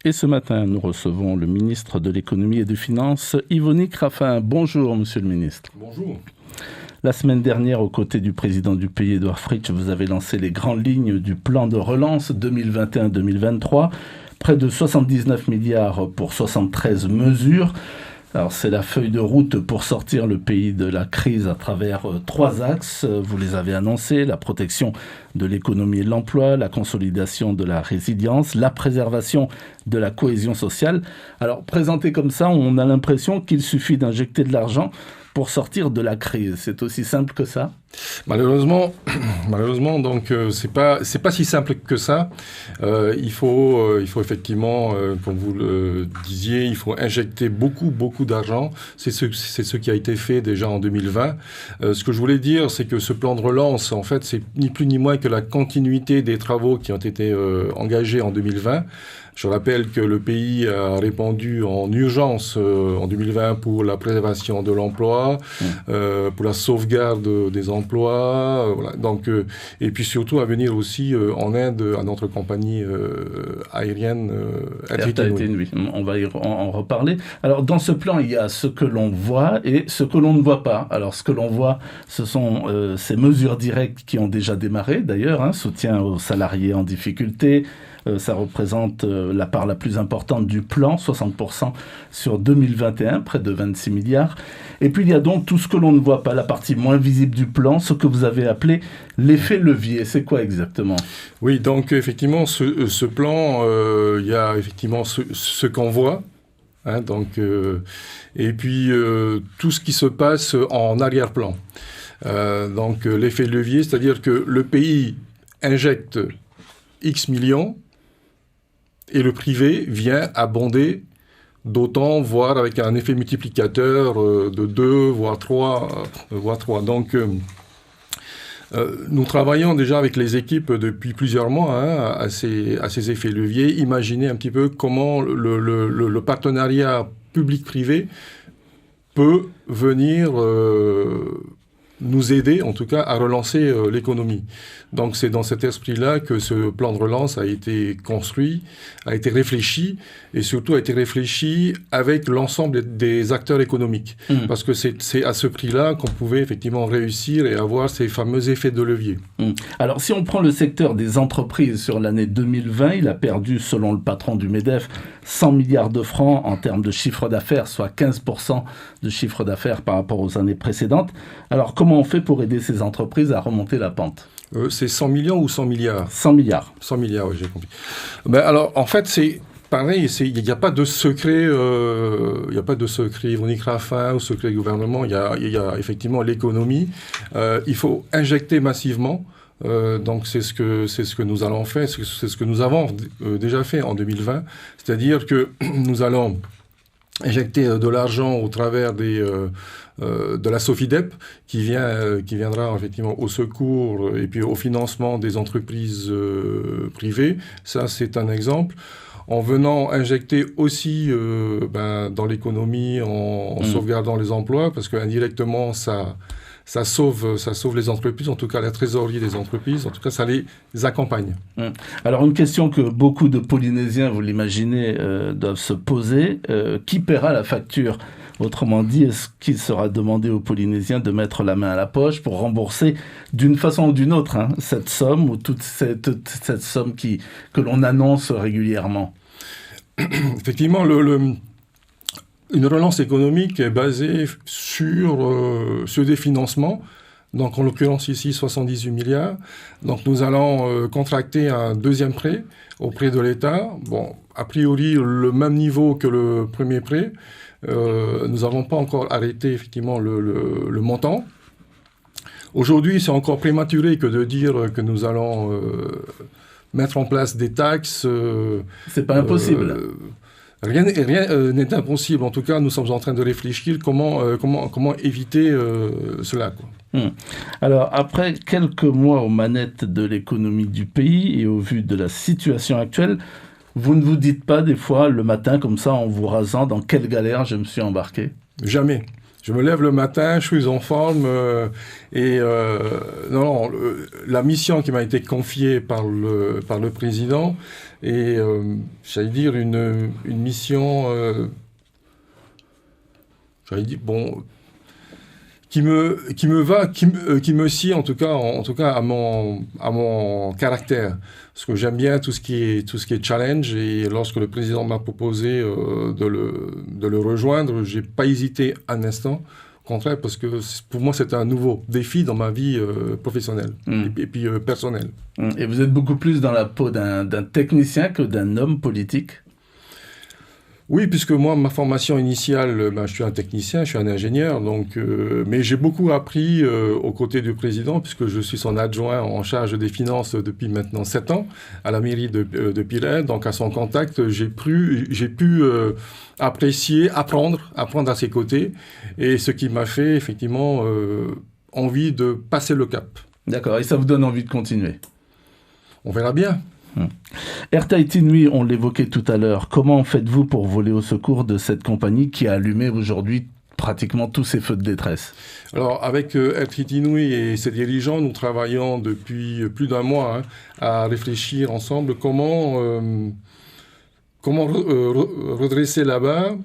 Et ce matin, nous recevons le ministre de l'Économie et des Finances, Yvonique Raffin. Bonjour, monsieur le ministre. Bonjour. La semaine dernière, aux côtés du président du pays, Édouard Fritch, vous avez lancé les grandes lignes du plan de relance 2021-2023. Près de 79 milliards pour 73 mesures. Alors, c'est la feuille de route pour sortir le pays de la crise à travers 3 axes. Vous les avez annoncés: la protection de l'économie et de l'emploi, la consolidation de la résilience, la préservation de la cohésion sociale. Alors, présenté comme ça, on a l'impression qu'il suffit d'injecter de l'argent pour sortir de la crise. C'est aussi simple que ça ? Malheureusement, donc c'est pas si simple que ça. Il faut effectivement, comme vous le disiez, il faut injecter beaucoup d'argent. C'est ce qui a été fait déjà en 2020. Ce que je voulais dire, c'est que ce plan de relance, en fait, c'est ni plus ni moins que la continuité des travaux qui ont été engagés en 2020. Je rappelle que le pays a répondu en urgence en 2020 pour la préservation de l'emploi, pour la sauvegarde des emplois, voilà. Donc, et puis surtout à venir aussi en aide à notre compagnie aérienne Air Tahiti Nui. On va en reparler. Alors, dans ce plan, il y a ce que l'on voit et ce que l'on ne voit pas. Alors, ce que l'on voit, ce sont ces mesures directes qui ont déjà démarré, d'ailleurs, soutien aux salariés en difficulté. Ça représente la part la plus importante du plan, 60% sur 2021, près de 26 milliards. Et puis il y a donc tout ce que l'on ne voit pas, la partie moins visible du plan, ce que vous avez appelé l'effet levier. C'est quoi exactement ? Oui, donc effectivement, ce plan, il y a effectivement ce qu'on voit. Et puis tout ce qui se passe en arrière-plan. Donc l'effet levier, c'est-à-dire que le pays injecte X millions, et le privé vient abonder d'autant, voire avec un effet multiplicateur de 2, voire 3. Donc, nous travaillons déjà avec les équipes depuis plusieurs mois à ces effets leviers. Imaginez un petit peu comment le partenariat public-privé peut venir nous aider, en tout cas, à relancer l'économie. Donc, c'est dans cet esprit-là que ce plan de relance a été construit, a été réfléchi, et surtout a été réfléchi avec l'ensemble des acteurs économiques. Parce que c'est à ce prix-là qu'on pouvait effectivement réussir et avoir ces fameux effets de levier. Alors, si on prend le secteur des entreprises sur l'année 2020, il a perdu, selon le patron du MEDEF, 100 milliards de francs en termes de chiffre d'affaires, soit 15% de chiffre d'affaires par rapport aux années précédentes. Alors, comment on fait pour aider ces entreprises à remonter la pente ? C'est 100 millions ou 100 milliards ? 100 milliards. 100 milliards, oui, j'ai compris. Alors, en fait, c'est pareil, il n'y a pas de secret, Yvonique Raffin ou secret gouvernement, il y a effectivement l'économie. Il faut injecter massivement. Donc c'est ce que nous allons faire, c'est ce que nous avons déjà fait en 2020. C'est-à-dire que nous allons injecter de l'argent au travers de la SOFIDEP qui viendra effectivement au secours et puis au financement des entreprises privées. Ça, c'est un exemple. En venant injecter aussi dans l'économie en sauvegardant les emplois, parce qu'indirectement, ça sauve les entreprises, en tout cas la trésorerie des entreprises, en tout cas ça les accompagne. Alors une question que beaucoup de Polynésiens, vous l'imaginez, doivent se poser, qui paiera la facture ? Autrement dit, est-ce qu'il sera demandé aux Polynésiens de mettre la main à la poche pour rembourser d'une façon ou d'une autre cette somme ou toute cette somme que l'on annonce régulièrement ? Effectivement, une relance économique est basée sur des financements. Donc, en l'occurrence ici, 78 milliards. Donc, nous allons contracter un deuxième prêt auprès de l'État. Bon, a priori, le même niveau que le premier prêt. Nous n'avons pas encore arrêté, effectivement, le montant. Aujourd'hui, c'est encore prématuré que de dire que nous allons mettre en place des taxes. C'est pas impossible. Rien n'est impossible. En tout cas, nous sommes en train de réfléchir comment éviter cela, quoi. Alors, après quelques mois aux manettes de l'économie du pays et au vu de la situation actuelle, vous ne vous dites pas des fois le matin comme ça en vous rasant dans quelle galère je me suis embarqué ? Jamais. Je me lève le matin, je suis en forme la mission qui m'a été confiée par le président est, j'allais dire, une mission, j'allais dire, bon, qui me scie en tout cas à mon caractère. Parce que j'aime bien tout ce qui est challenge, et lorsque le président m'a proposé de le rejoindre, j'ai pas hésité un instant. Au contraire, parce que pour moi, c'était un nouveau défi dans ma vie professionnelle et puis personnelle. Et vous êtes beaucoup plus dans la peau d'un technicien que d'un homme politique? Oui, puisque moi, ma formation initiale, je suis un technicien, je suis un ingénieur, donc, mais j'ai beaucoup appris aux côtés du président, puisque je suis son adjoint en charge des finances depuis maintenant 7 ans, à la mairie de Pirène. Donc, à son contact, j'ai pu apprécier, apprendre à ses côtés, et ce qui m'a fait effectivement envie de passer le cap. D'accord, et ça vous donne envie de continuer? On verra bien. Air Tahiti Nui, on l'évoquait tout à l'heure. Comment faites-vous pour voler au secours de cette compagnie qui a allumé aujourd'hui pratiquement tous ses feux de détresse? Alors, avec Air Tahiti Nui et ses dirigeants, nous travaillons depuis plus d'un mois à réfléchir ensemble comment redresser la-bas.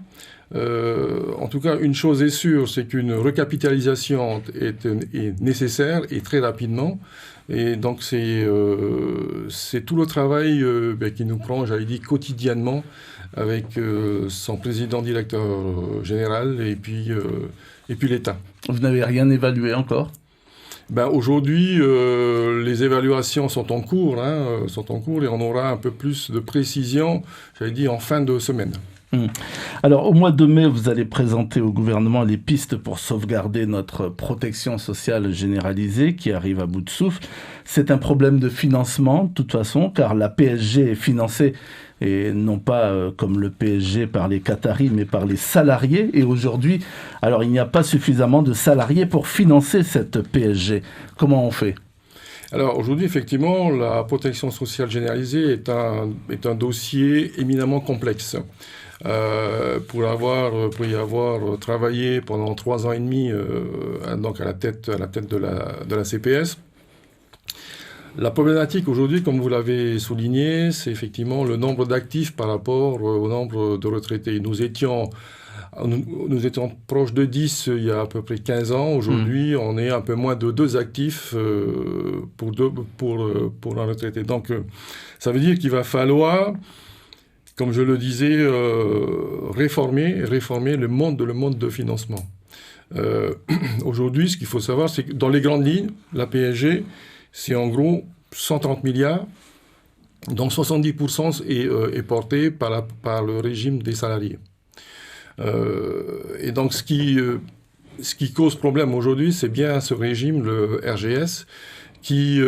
En tout cas, une chose est sûre, c'est qu'une recapitalisation est nécessaire et très rapidement. Et donc, c'est tout le travail qui nous prend, j'allais dire, quotidiennement avec son président directeur général et puis l'État. Vous n'avez rien évalué encore? Aujourd'hui, les évaluations sont en cours, et on aura un peu plus de précision, j'allais dire, en fin de semaine. Alors, au mois de mai, vous allez présenter au gouvernement les pistes pour sauvegarder notre protection sociale généralisée qui arrive à bout de souffle. C'est un problème de financement, de toute façon, car la PSG est financée, et non pas comme le PSG par les Qataris, mais par les salariés. Et aujourd'hui, alors il n'y a pas suffisamment de salariés pour financer cette PSG. Comment on fait ? Alors aujourd'hui, effectivement, la protection sociale généralisée est un dossier éminemment complexe. Pour y avoir travaillé pendant 3 ans et demi donc à la tête de la CPS. La problématique aujourd'hui, comme vous l'avez souligné, c'est effectivement le nombre d'actifs par rapport au nombre de retraités. Nous étions proches de 10 il y a à peu près 15 ans. Aujourd'hui, on est un peu moins de 2 actifs pour un retraité. Donc, ça veut dire qu'il va falloir, comme je le disais, réformer le monde de financement. Aujourd'hui, ce qu'il faut savoir, c'est que dans les grandes lignes, la PSG, c'est en gros 130 milliards, dont 70% est porté par le régime des salariés. Et donc, ce qui cause problème aujourd'hui, c'est bien ce régime, le RGS, qui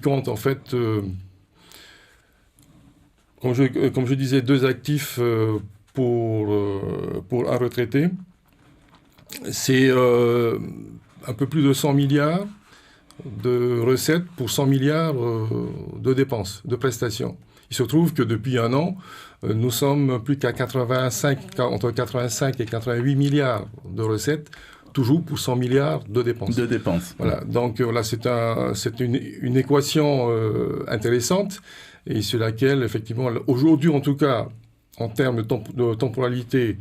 compte en fait, comme je disais, 2 actifs pour un retraité. C'est un peu plus de 100 milliards de recettes pour 100 milliards de dépenses, de prestations. Il se trouve que depuis un an, nous sommes plus qu'à entre 85 et 88 milliards de recettes, toujours pour 100 milliards de dépenses. Voilà. Donc là, c'est une équation intéressante et sur laquelle, effectivement, aujourd'hui en tout cas, en termes de temporalité,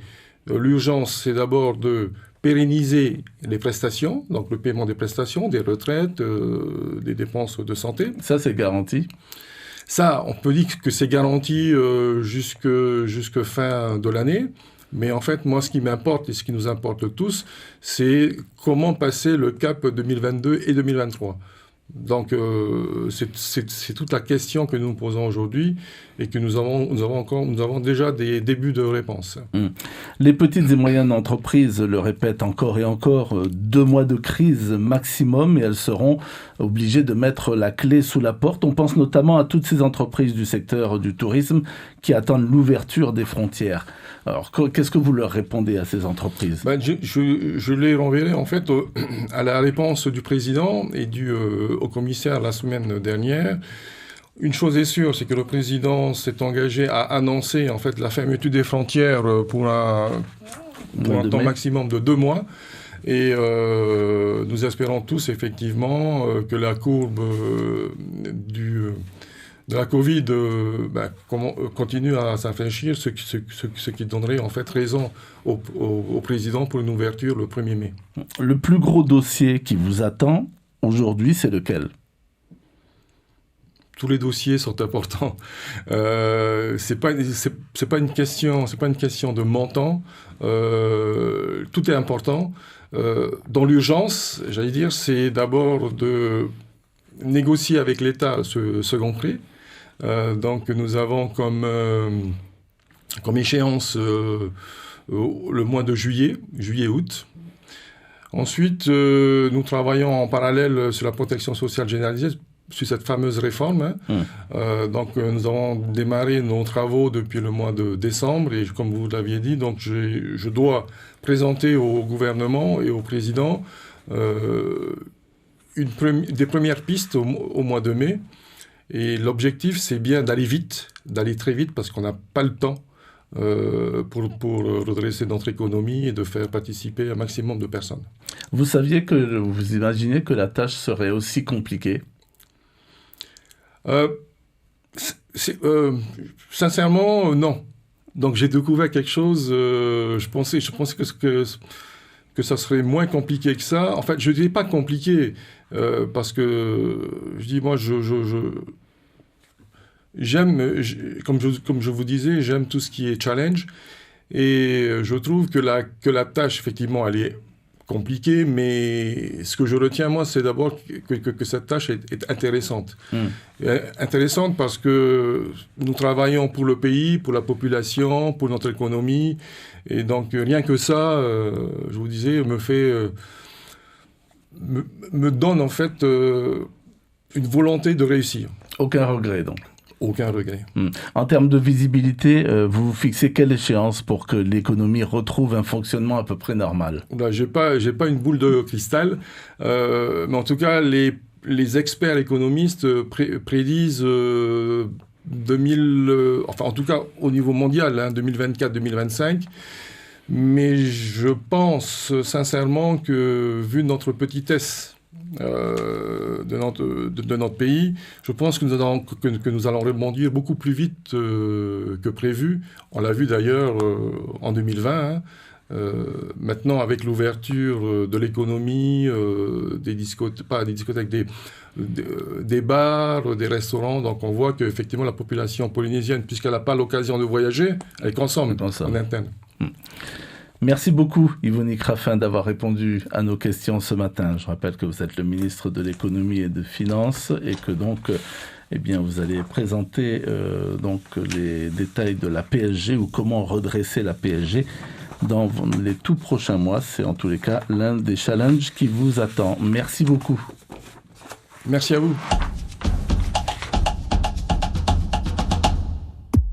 l'urgence, c'est d'abord de pérenniser les prestations, donc le paiement des prestations, des retraites, des dépenses de santé. Ça, c'est garanti. Ça, on peut dire que c'est garanti jusque fin de l'année. Mais en fait, moi, ce qui m'importe et ce qui nous importe tous, c'est comment passer le cap 2022 et 2023. Donc, c'est toute la question que nous nous posons aujourd'hui et que nous avons déjà des débuts de réponse. Les petites et moyennes entreprises le répètent encore et encore, 2 mois de crise maximum et elles seront obligées de mettre la clé sous la porte. On pense notamment à toutes ces entreprises du secteur du tourisme qui attendent l'ouverture des frontières. Alors, qu'est-ce que vous leur répondez à ces entreprises ? Je les renverrai en fait à la réponse du président et au commissaire la semaine dernière. Une chose est sûre, c'est que le président s'est engagé à annoncer en fait la fermeture des frontières pour un temps maximum de 2 mois. Et nous espérons tous effectivement que la courbe de la Covid continue à s'infléchir, ce qui donnerait en fait raison au président pour une ouverture le 1er mai. Le plus gros dossier qui vous attend aujourd'hui, c'est lequel ? Tous les dossiers sont importants. C'est pas une question de montant. Tout est important. Dans l'urgence, j'allais dire, c'est d'abord de négocier avec l'État ce second prêt. Donc nous avons comme échéance le mois de juillet-août. Ensuite, nous travaillons en parallèle sur la protection sociale généralisée, sur cette fameuse réforme. Donc nous avons démarré nos travaux depuis le mois de décembre et comme vous l'aviez dit, donc je dois présenter au gouvernement et au président des premières pistes au mois de mai. Et l'objectif, c'est bien d'aller très vite, parce qu'on n'a pas le temps pour redresser notre économie et de faire participer un maximum de personnes. Vous imaginez que la tâche serait aussi compliquée ? Sincèrement, non. Donc j'ai découvert quelque chose, je pensais que ça serait moins compliqué que ça. En fait, je ne dirais pas compliqué, parce que je dis, moi, comme je vous disais, j'aime tout ce qui est challenge. Et je trouve que la tâche, effectivement, elle est compliquée, mais ce que je retiens, moi, c'est d'abord que cette tâche est intéressante. Intéressante parce que nous travaillons pour le pays, pour la population, pour notre économie. Et donc, rien que ça, je vous disais, me donne en fait une volonté de réussir. Aucun regret, donc. Aucun regret. En termes de visibilité, vous fixez quelle échéance pour que l'économie retrouve un fonctionnement à peu près normal ? Là, j'ai pas une boule de cristal, mais en tout cas, les experts économistes prédisent en tout cas au niveau mondial, 2024-2025. Mais je pense sincèrement que, vu notre petitesse de notre pays, je pense que nous allons rebondir beaucoup plus vite que prévu. On l'a vu d'ailleurs en 2020. Maintenant, avec l'ouverture de l'économie, des bars, des restaurants, donc on voit qu'effectivement la population polynésienne, puisqu'elle n'a pas l'occasion de voyager, elle consomme en interne. Merci beaucoup Yvonique Raffin d'avoir répondu à nos questions ce matin. Je rappelle que vous êtes le ministre de l'économie et des finances et que donc vous allez présenter les détails de la PSG ou comment redresser la PSG dans les tout prochains mois. C'est en tous les cas l'un des challenges qui vous attend. Merci beaucoup. Merci à vous.